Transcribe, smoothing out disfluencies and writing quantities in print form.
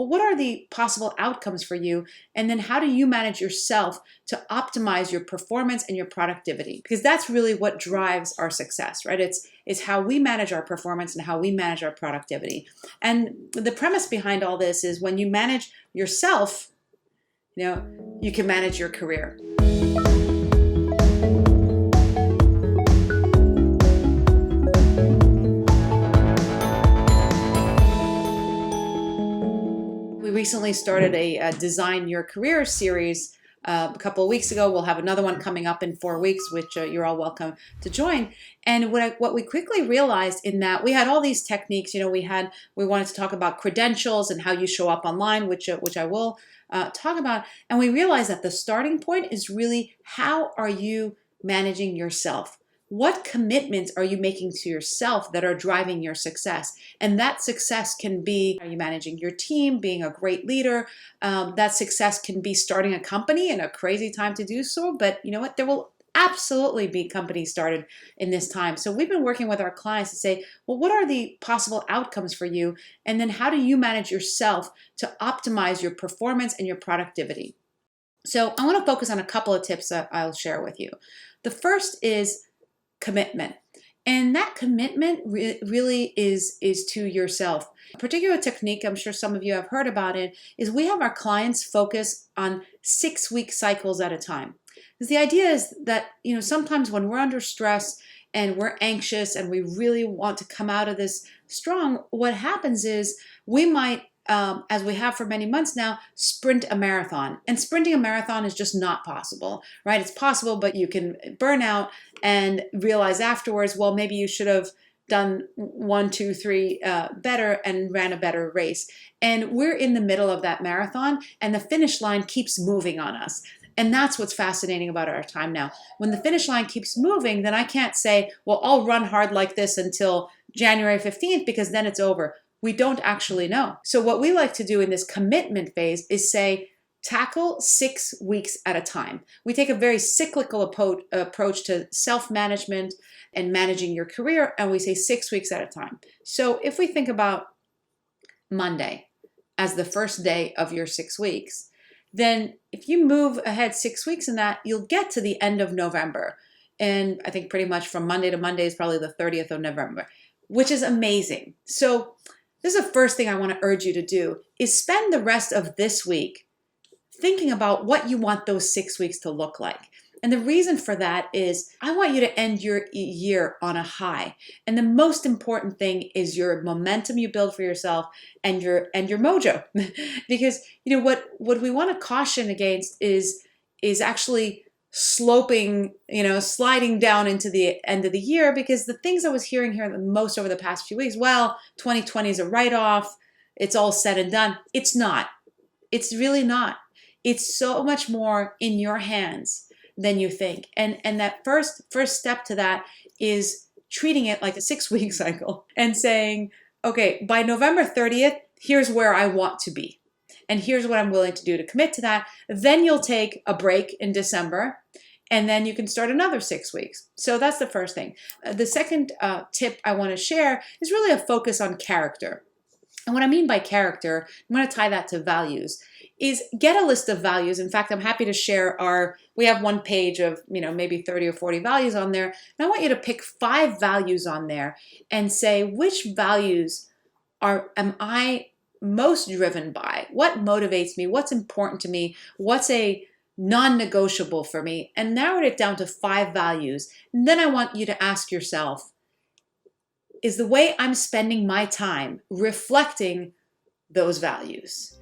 well, what are the possible outcomes for you? And then how do you manage yourself to optimize your performance and your productivity? Because that's really what drives our success, right? It's how we manage our performance and how we manage our productivity. And the premise behind all this is when you manage yourself, you can manage your career. We recently started a Design Your Career series a couple of weeks ago. We'll have another one coming up in 4 weeks, which you're all welcome to join. And what we quickly realized in that we had all these techniques. We wanted to talk about credentials and how you show up online, which I will talk about. And we realized that the starting point is really, how are you managing yourself? What commitments are you making to yourself that are driving your success? And that success can be, are you managing your team, being a great leader? That success can be starting a company in a crazy time to do so. But you know what? There will absolutely be companies started in this time. So we've been working with our clients to say, well, what are the possible outcomes for you? And then how do you manage yourself to optimize your performance and your productivity? So I want to focus on a couple of tips that I'll share with you. The first is commitment. And that commitment really is to yourself. A particular technique, I'm sure some of you have heard about it, is we have our clients focus on 6-week cycles at a time. Because the idea is that, sometimes when we're under stress and we're anxious and we really want to come out of this strong, what happens is we might, as we have for many months now, sprint a marathon. And sprinting a marathon is just not possible, right? It's possible, but you can burn out and realize afterwards, well, maybe you should have done 1, 2, 3 better and ran a better race. And we're in the middle of that marathon and the finish line keeps moving on us. And that's what's fascinating about our time now. When the finish line keeps moving, then I can't say, well, I'll run hard like this until January 15th because then it's over. We don't actually know. So what we like to do in this commitment phase is say, tackle 6 weeks at a time. We take a very cyclical approach to self-management and managing your career, and we say 6 weeks at a time. So if we think about Monday as the first day of your 6 weeks, then if you move ahead 6 weeks in that, you'll get to the end of November. And I think pretty much from Monday to Monday is probably the 30th of November, which is amazing. So this is the first thing I want to urge you to do, is spend the rest of this week thinking about what you want those 6 weeks to look like. And the reason for that is I want you to end your year on a high. And the most important thing is your momentum you build for yourself and your mojo. Because what we want to caution against is actually sloping, sliding down into the end of the year, because the things I was hearing here the most over the past few weeks, well, 2020 is a write-off, it's all said and done. It's not. It's really not. It's so much more in your hands than you think. And that first step to that is treating it like a 6-week cycle and saying, okay, by November 30th, here's where I want to be. And here's what I'm willing to do to commit to that. Then you'll take a break in December, and then you can start another 6 weeks. So that's the first thing. The second tip I want to share is really a focus on character. And what I mean by character, I'm going to tie that to values, is get a list of values. In fact, I'm happy to share we have one page of, maybe 30 or 40 values on there. And I want you to pick 5 values on there and say, which values am I most driven by? What motivates me? What's important to me? What's a non-negotiable for me? And narrowed it down to 5 values. And then I want you to ask yourself, is the way I'm spending my time reflecting those values?